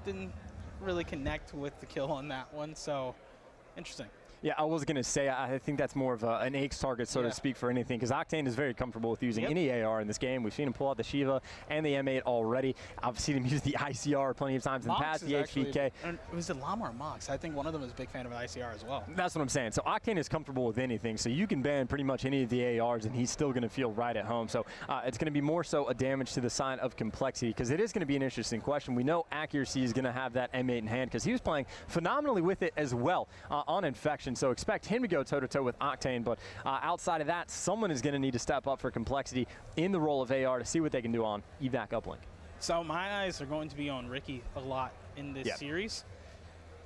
Didn't really connect with the kill on that one, so interesting. Yeah, I was going to say, I think that's more of an Aches target, so to speak, for anything, because Octane is very comfortable with using any AR in this game. We've seen him pull out the Shiva and the M8 already. I've seen him use the ICR plenty of times in the past, the HVK. Was it Llama or Mox? I think one of them is a big fan of ICR as well. That's what I'm saying. So Octane is comfortable with anything, so you can ban pretty much any of the ARs, and he's still going to feel right at home. So it's going to be more so a damage to the side of compLexity, because it is going to be an interesting question. We know Accuracy is going to have that M8 in hand, because he was playing phenomenally with it as well on Infection, so expect him to go toe-to-toe with Octane, but outside of that, someone is going to need to step up for compLexity in the role of AR to see what they can do on evac uplink. So my eyes are going to be on Ricky a lot in this series.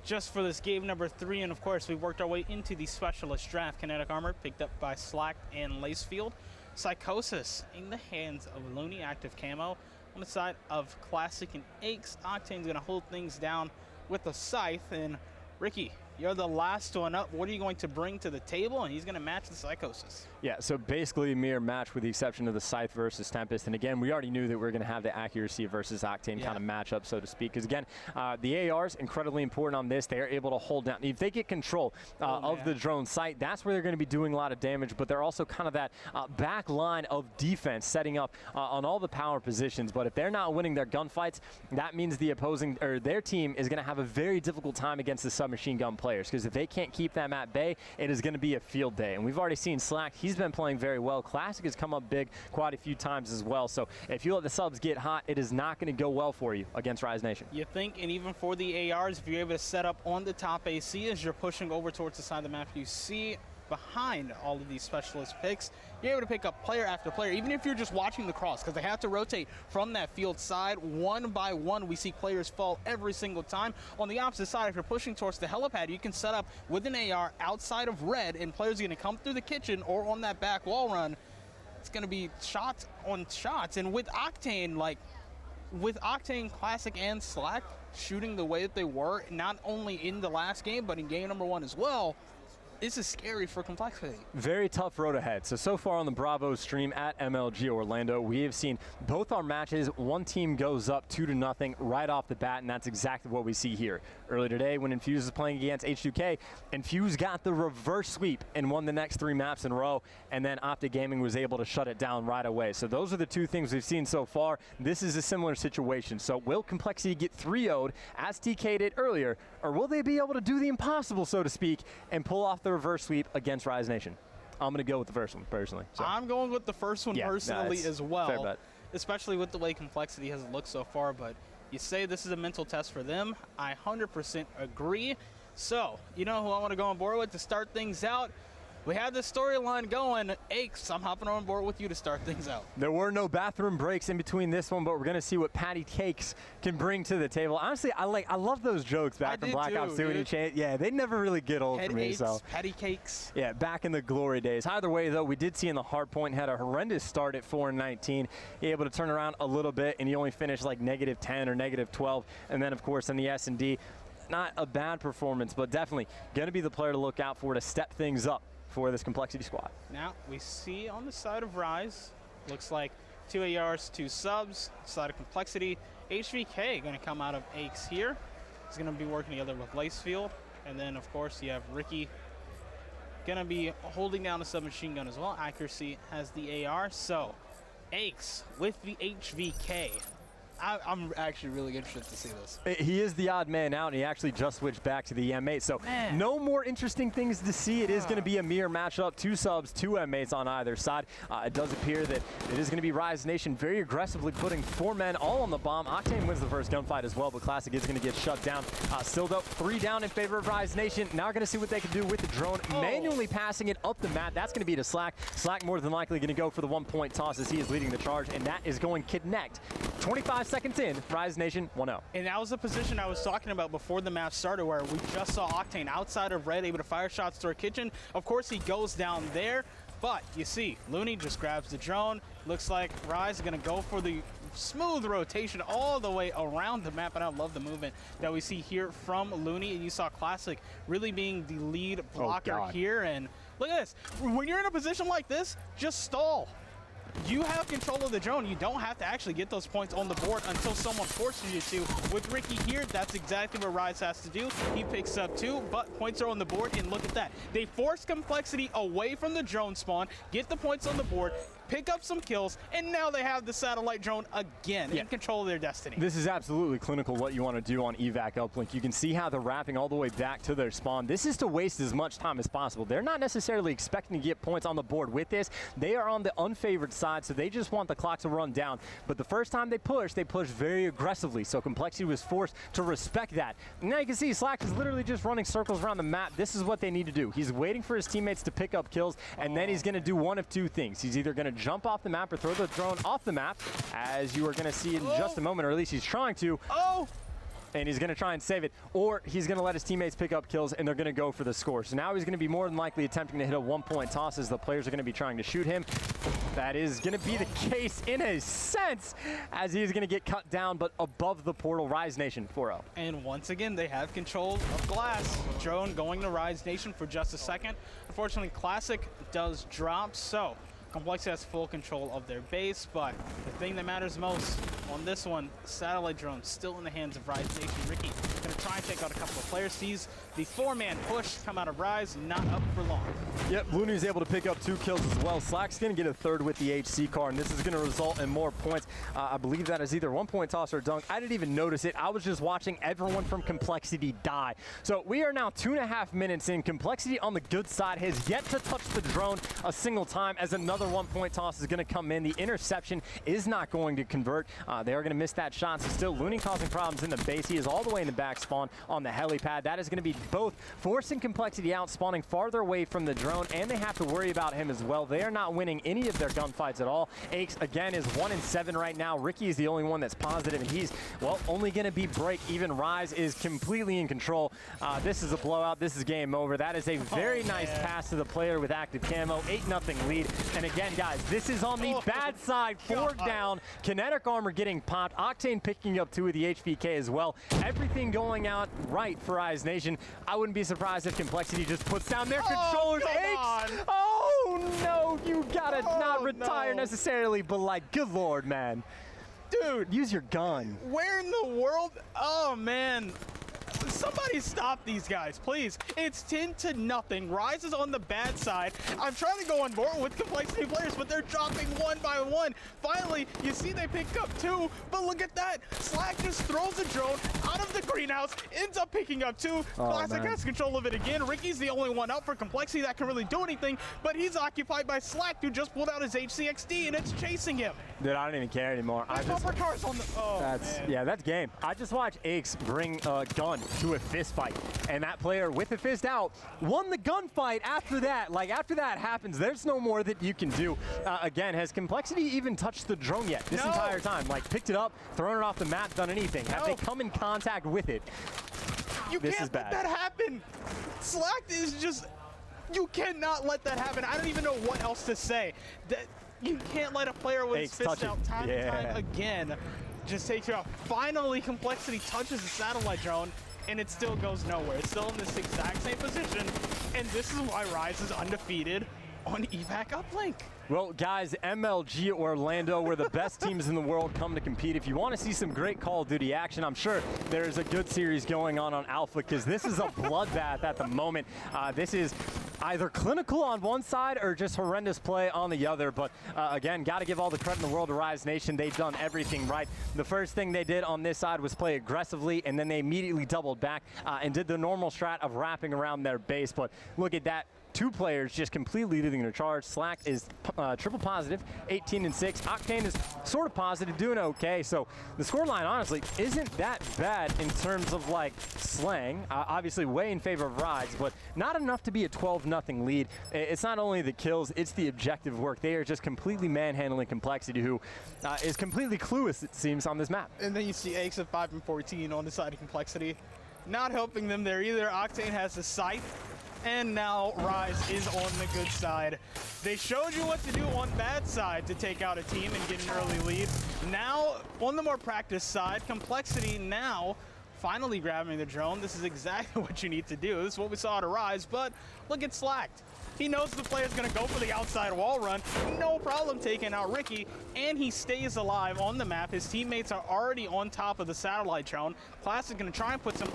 Just for this game number 3, and of course, we worked our way into the Specialist draft. Kinetic Armor picked up by Slack and Lacefield. Psychosis in the hands of Looney Active Camo. On the side of Classic and Aches, Octane's going to hold things down with a Scythe, and Ricky, you're the last one up. What are you going to bring to the table? And he's going to match the Psychosis. Yeah, so basically a mere match with the exception of the Scythe versus Tempest. And again, we already knew that we are going to have the Accuracy versus Octane kind of matchup, so to speak. Because again, the ARs, incredibly important on this. They are able to hold down. If they get control of the drone site, that's where they're going to be doing a lot of damage. But they're also kind of that back line of defense setting up on all the power positions. But if they're not winning their gunfights, that means the opposing, or their team is going to have a very difficult time against the submachine gun players, because if they can't keep them at bay, it is going to be a field day. And we've already seen Slack, he's been playing very well. Classic has come up big quite a few times as well. So if you let the subs get hot, it is not going to go well for you against Rise Nation. You think, and even for the ARs, if you're able to set up on the top AC as you're pushing over towards the side of the map, you see behind all of these specialist picks, you're able to pick up player after player, even if you're just watching the cross, because they have to rotate from that field side one by one. We see players fall every single time. On the opposite side, if you're pushing towards the helipad, you can set up with an AR outside of red, and players are going to come through the kitchen or on that back wall run. It's going to be shots on shots. And with Octane, with Octane, Classic, and Slack shooting the way that they were, not only in the last game, but in game number 1 as well, this is scary for compLexity. Very tough road ahead. So far on the Bravo stream at MLG Orlando, we have seen both our matches. One team goes up 2-0 right off the bat, and that's exactly what we see here. Earlier today, when Infuse was playing against H2K, Infuse got the reverse sweep and won the next 3 maps in a row, and then Optic Gaming was able to shut it down right away. So those are the 2 things we've seen so far. This is a similar situation. So will compLexity get 3-0'd, as TK did earlier, or will they be able to do the impossible, so to speak, and pull off the reverse sweep against Rise Nation? I'm going to go with the first one, personally. So. I'm going with the first one personally as well, fair bet. Especially with the way compLexity has looked so far. But you say this is a mental test for them. I 100% agree. So, you know who I want to go on board with to start things out? We had this storyline going. Aches, I'm hopping on board with you to start things out. There were no bathroom breaks in between this one, but we're going to see what Patty Cakes can bring to the table. Honestly, I love those jokes back from Black Ops 2 and yeah, they never really get old for me. So Patty Cakes. Yeah, back in the glory days. Either way, though, we did see in the hardpoint had a horrendous start at 4-19. He able to turn around a little bit, and he only finished like -10 or -12. And then, of course, in the S&D, not a bad performance, but definitely going to be the player to look out for to step things up for this compLexity squad. Now we see on the side of Rise, looks like 2 ARs, 2 subs. Side of compLexity, HVK going to come out of Aches here. He's going to be working together with Lacefield, and then of course you have Ricky going to be holding down the submachine gun as well. Accuracy has the AR, so Aches with the HVK. I'm actually really interested to see this. He is the odd man out, and he actually just switched back to the M8. So no more interesting things to see. It is going to be a mirror matchup, 2 subs, 2 M8s on either side. It does appear that it is going to be Rise Nation very aggressively putting 4 men all on the bomb. Octane wins the first gunfight as well, but Classic is going to get shut down. Still though, 3 down in favor of Rise Nation. Now we're going to see what they can do with the drone, manually passing it up the map. That's going to be to Slack. Slack more than likely going to go for the 1-point toss as he is leading the charge, and that is going to connect. 25 seconds in, Rise Nation 1-0. And that was the position I was talking about before the match started, where we just saw Octane outside of red, able to fire shots to our kitchen. Of course, he goes down there, but you see, Looney just grabs the drone. Looks like Rise is going to go for the smooth rotation all the way around the map, and I love the movement that we see here from Looney. And you saw Classic really being the lead blocker here, and look at this. When you're in a position like this, just stall. You have control of the drone. You don't have to actually get those points on the board until someone forces you to. With Ricky here, that's exactly what Rise has to do. He picks up 2, but points are on the board, and look at that. They force compLexity away from the drone spawn, get the points on the board, pick up some kills, and now they have the satellite drone again in control of their destiny. This is absolutely clinical what you want to do on evac uplink. You can see how they're wrapping all the way back to their spawn. This is to waste as much time as possible. They're not necessarily expecting to get points on the board with this. They are on the unfavored side, so they just want the clock to run down. But the first time they push very aggressively, so compLexity was forced to respect that. And now you can see Slack is literally just running circles around the map. This is what they need to do. He's waiting for his teammates to pick up kills, and then he's going to do one of 2 things. He's either going to jump off the map or throw the drone off the map, as you are going to see in just a moment, or at least he's trying to. And he's going to try and save it, or he's going to let his teammates pick up kills, and they're going to go for the score. So now he's going to be more than likely attempting to hit a 1-point toss as the players are going to be trying to shoot him. That is going to be the case in a sense, as he's going to get cut down, but above the portal. Rise Nation 4-0. And once again, they have control of glass. Drone going to Rise Nation for just a second. Unfortunately, Classic does drop, so compLexity has full control of their base, but the thing that matters most on this one, satellite drone still in the hands of Rise Nation. Ricky gonna try and take out a couple of players. Sees the 4-man push come out of Rise, not up for long. Yep, Looney's able to pick up 2 kills as well. Slack's gonna get a 3rd with the HC car, and this is gonna result in more points. I believe that is either 1-point toss or dunk. I didn't even notice it. I was just watching everyone from compLexity die. So we are now 2.5 minutes in. compLexity on the good side has yet to touch the drone a single time, as another 1-point toss is gonna come in. The interception is not going to convert. They are gonna miss that shot. So still, Looney causing problems in the base. He is all the way in the back spawn on the helipad. That is gonna be both forcing compLexity out, spawning farther away from the drone, and they have to worry about him as well. They are not winning any of their gunfights at all. Aches, again, is 1-7 right now. Ricky is the only one that's positive, and he's, well, only gonna be break even. Rise is completely in control. This is a blowout. This is game over. That is a very nice pass to the player with active camo. 8-0 lead. And again, guys, this is on the bad side. 4 down. Kinetic armor getting getting popped. Octane picking up 2 of the HVK as well. Everything going out right for Rise Nation. I wouldn't be surprised if compLexity just puts down their controllers. Oh no, you gotta not retire necessarily, but like, good lord, man. Dude, use your gun. Where in the world? Oh man. Somebody stop these guys, please. It's 10-0. Rise is on the bad side. I'm trying to go on board with compLexity players, but they're dropping one by one. Finally, you see they pick up 2, but look at that. Slack just throws a drone out of the greenhouse, ends up picking up 2. Classic has control of it again. Ricky's the only one up for compLexity that can really do anything, but he's occupied by Slack, who just pulled out his HCXD, and it's chasing him. Dude, I don't even care anymore. Bumper cars on the, that's game. I just watched Aches bring a gun to a fist fight, and that player with the fist out won the gunfight after that. Like, after that happens, there's no more that you can do. Again, has compLexity even touched the drone yet this entire time? Like, picked it up, thrown it off the map, done anything? Have they come in contact with it? You can't let that happen. Slack is just, you cannot let that happen. I don't even know what else to say. You can't let a player with his fist out time and time again just take you out. Finally, compLexity touches the satellite drone, and it still goes nowhere. It's still in this exact same position, and this is why Rise is undefeated on evac uplink. Well, guys, MLG Orlando, where the best teams in the world come to compete. If you want to see some great Call of Duty action, I'm sure there's a good series going on Alpha, because this is a bloodbath at the moment. This is either clinical on one side or just horrendous play on the other. But again, got to give all the credit in the world to Rise Nation. They've done everything right. The first thing they did on this side was play aggressively, and then they immediately doubled back and did the normal strat of wrapping around their base. But look at that. 2 players just completely leading their charge. Slack is triple positive, 18-6. Octane is sort of positive, doing okay. So the scoreline, honestly, isn't that bad in terms of like slang. Obviously, way in favor of Rise, but not enough to be a 12-0 lead. It's not only the kills, it's the objective work. They are just completely manhandling compLexity, who is completely clueless, it seems, on this map. And then you see Aches of 5-14 on the side of compLexity. Not helping them there either. Octane has the sight. And now Rise is on the good side. They showed you what to do on bad side to take out a team and get an early lead. Now, on the more practice side, compLexity now finally grabbing the drone. This is exactly what you need to do. This is what we saw at Rise, but look at Slack. He knows the player's gonna go for the outside wall run. No problem taking out Ricky, and he stays alive on the map. His teammates are already on top of the satellite drone. Classic gonna try and put some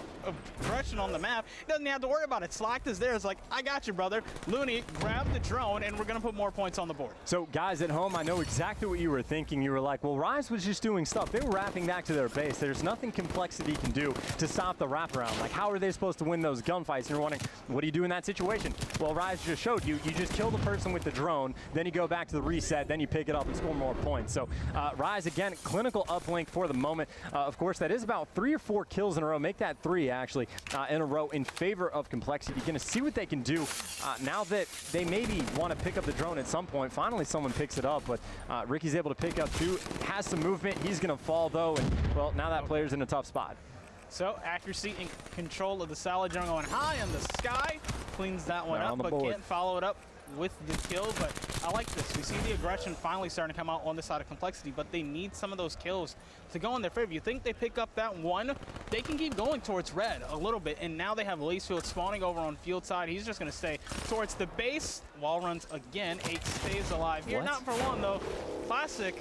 aggression on the map. He doesn't have to worry about it. Slack is there. It's like, I got you, brother. Looney, grab the drone, and we're gonna put more points on the board. So guys at home, I know exactly what you were thinking. You were like, well, Rise was just doing stuff. They were wrapping back to their base. There's nothing compLexity can do to stop the wraparound. Like, how are they supposed to win those gunfights? And you're wondering, what do you do in that situation? Well, Rise just showed you. You just kill the person with the drone, then you go back to the reset, then you pick it up and score more points. So Rise, again, clinical uplink for the moment. Of course, that is about 3 or 4 kills in a row. Make that 3, actually, in a row in favor of compLexity. You're going to see what they can do now that they maybe want to pick up the drone at some point. Finally, someone picks it up, but Ricky's able to pick up 2, has some movement. He's going to fall, though, and, well, now that player's in a tough spot. So, accuracy and control of the salad drone going high in the sky. Cleans that one up, but can't follow it up with the kill. But I like this. We see the aggression finally starting to come out on the side of compLexity, but they need some of those kills to go in their favor. You think they pick up that 1, they can keep going towards red a little bit, and now they have Lacefield spawning over on field side. He's just going to stay towards the base. Wall runs again. 8 stays alive here. Not for long, though. Classic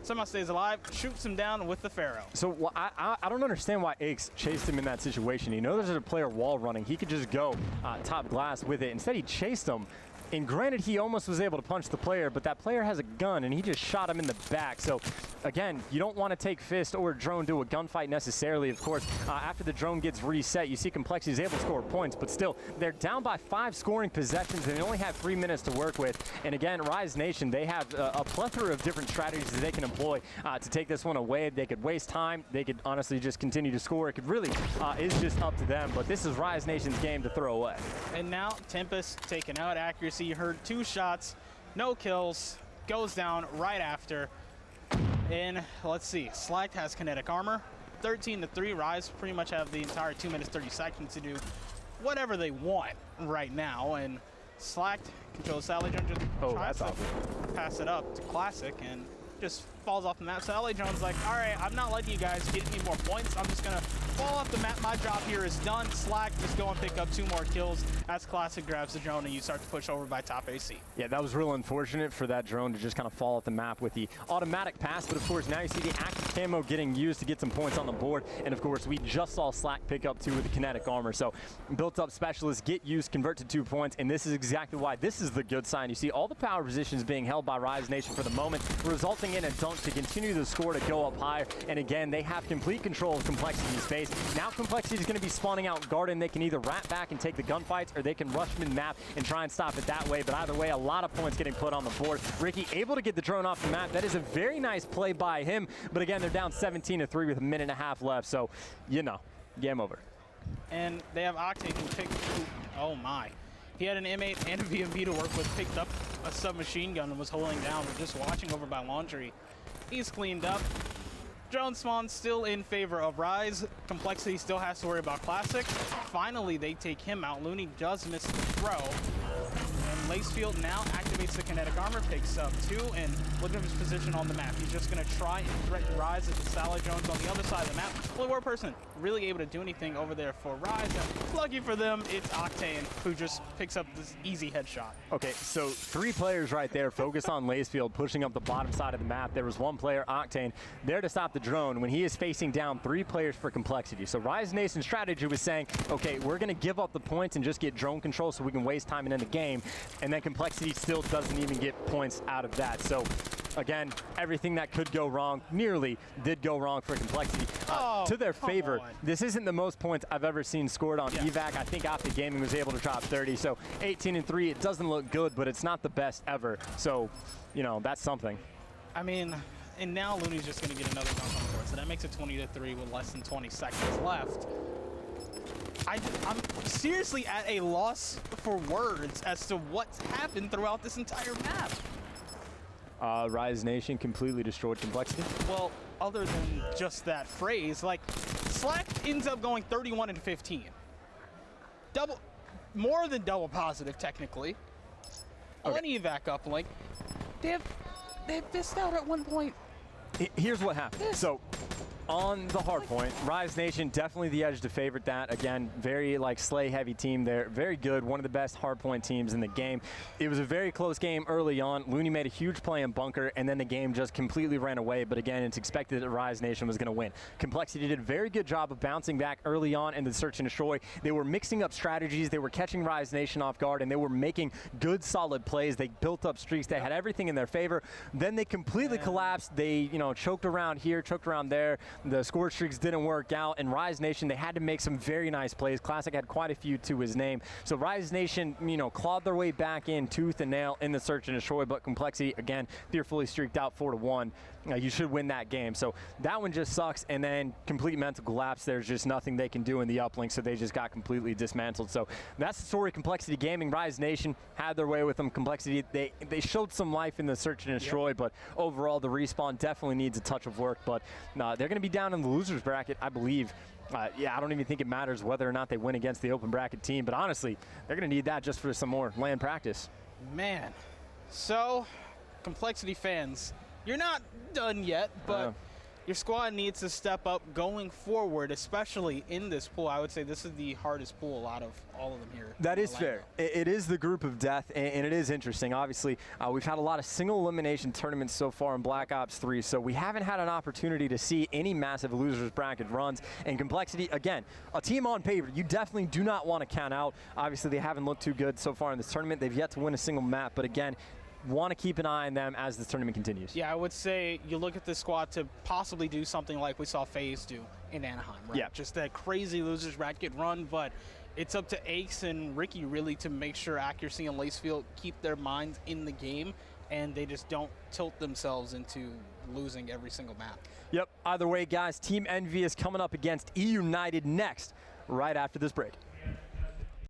somehow stays alive, shoots him down with the Pharaoh. So I don't understand why Aches chased him in that situation. You know there's a player wall running. He could just go top glass with it. Instead, he chased him. And granted, he almost was able to punch the player, but that player has a gun, and he just shot him in the back. So, again, you don't want to take fist or drone to a gunfight necessarily. Of course, after the drone gets reset, you see compLexity is able to score points, but still, they're down by 5 scoring possessions, and they only have 3 minutes to work with. And again, Rise Nation, they have a plethora of different strategies that they can employ to take this one away. They could waste time. They could honestly just continue to score. It could really is just up to them, but this is Rise Nation's game to throw away. And now, Tempest taking out accuracy. You heard 2 shots, no kills, goes down right after. And let's see, Slack has kinetic armor. 13-3, Rise pretty much have the entire 2 minutes 30 seconds to do whatever they want right now. And Slack controls Sally Jump, just tries to pass it up to Classic and just falls off the map. So LA Jones like, all right, I'm not letting you guys get any more points. I'm just going to fall off the map. My job here is done. Slack, just go and pick up 2 more kills as Classic grabs the drone and you start to push over by top AC. Yeah, that was real unfortunate for that drone to just kind of fall off the map with the automatic pass. But of course, now you see the active camo getting used to get some points on the board. And of course, we just saw Slack pick up 2 with the kinetic armor. So built up specialists get used, convert to 2 points. And this is exactly why this is the good sign. You see all the power positions being held by Rise Nation for the moment, resulting in a dunk to continue the score to go up higher. And again, they have complete control of Complexity space. Now Complexity is going to be spawning out Garden. They can either rat back and take the gunfights, or they can rush mid-map and try and stop it that way. But either way, a lot of points getting put on the board. Ricky able to get the drone off the map. That is a very nice play by him. But again, they're down 17-3 with a minute and a half left. So, you know, game over. And they have Octane who picked, oh my. He had an M8 and a VMB to work with, picked up a submachine gun and was holding down. We're just watching over by Laundry. He's cleaned up. Drone spawn still in favor of Rise. Complexity still has to worry about Classic. Finally, they take him out. Looney does miss the throw. And Lacefield now activates the kinetic armor, picks up 2, and look at his position on the map. He's just going to try and threaten Rise as the Salad Jones on the other side of the map. Only one person really able to do anything over there for Rise. And lucky for them, it's Octane, who just picks up this easy headshot. Okay, so 3 players right there focused on Lacefield, pushing up the bottom side of the map. There was 1 player, Octane, there to stop the drone when he is facing down 3 players for Complexity. So Rise Nation's strategy was saying, okay, we're going to give up the points and just get drone control so we can waste time and end the game. And then Complexity still doesn't even get points out of that. So again, everything that could go wrong nearly did go wrong for Complexity. To their favor, this isn't the most points I've ever seen scored on evac. I think Optic Gaming was able to drop 30. So 18-3, it doesn't look good, but it's not the best ever. So, you know, that's something. I mean, and now Looney's just going to get another dunk on the board. So that makes it 20-3 with less than 20 seconds left. I'm seriously at a loss for words as to what's happened throughout this entire map. Rise Nation completely destroyed Complexity. Well, other than just that phrase, like, Slack ends up going 31-15. More than double positive, technically. Okay. On evac uplink, they missed out at one point. Here's what happened. So, on the hard point, Rise Nation definitely the edge to favorite that. Again, very like Slay heavy team there. Very good, one of the best hard point teams in the game. It was a very close game early on. Looney made a huge play in bunker, and then the game just completely ran away. But again, it's expected that Rise Nation was going to win. Complexity did a very good job of bouncing back early on in the search and destroy. They were mixing up strategies. They were catching Rise Nation off guard, and they were making good, solid plays. They built up streaks. They had everything in their favor. Then they completely collapsed. They, you know, choked around here, choked around there. The score streaks didn't work out, and Rise Nation, they had to make some very nice plays. Classic had quite a few to his name. So Rise Nation, you know, clawed their way back in tooth and nail in the search and destroy, but Complexity, again, fearfully streaked out 4-1. You should win that game. So that one just sucks, and then complete mental collapse. There's just nothing they can do in the uplink, so they just got completely dismantled. So that's the story of Complexity Gaming. Rise Nation had their way with them. Complexity, they showed some life in the search and destroy, but overall the respawn definitely needs a touch of work. But they're going to be down in the losers bracket, I believe. Yeah, I don't even think it matters whether or not they win against the open bracket team, but honestly, they're going to need that just for some more land practice. Man, so Complexity fans, you're not done yet, but your squad needs to step up going forward, especially in this pool. I would say this is the hardest pool out of all of them here. That is fair. It is the group of death, and it is interesting. Obviously, we've had a lot of single elimination tournaments so far in Black Ops 3, so we haven't had an opportunity to see any massive losers bracket runs. And Complexity, again, a team on paper you definitely do not want to count out. Obviously, they haven't looked too good so far in this tournament. They've yet to win a single map, but again, want to keep an eye on them as the tournament continues. Yeah, I would say you look at this squad to possibly do something like we saw FaZe do in Anaheim, right? Yeah. Just that crazy losers bracket run, but it's up to Ace and Ricky really to make sure Accuracy and Lacefield keep their minds in the game, and they just don't tilt themselves into losing every single map. Yep, either way, guys, Team Envy is coming up against E United next, right after this break.